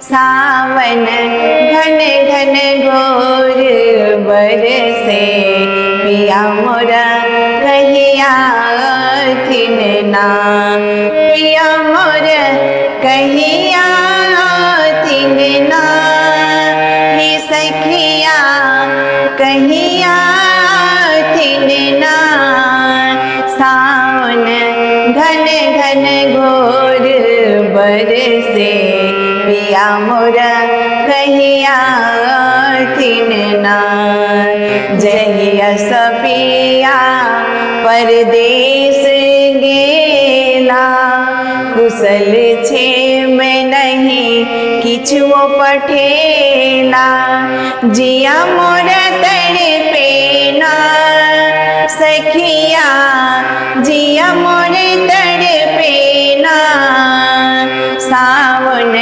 सावन घन घन घोर बरसे, पिया मोरा कहिया थिन ना, पिया मोर कहिया थिन ना, हे सखिया कहिया थिन ना। सावन घन घन घोर बरसे, पिया मोरा कहिया थिन ना। जहिया सपिया परदेस गेला, कुशल छे में नहीं किछुओ पठेला, जिया मोरा तड़पेना सखिया, जिया मोरे तड़पेना। सावन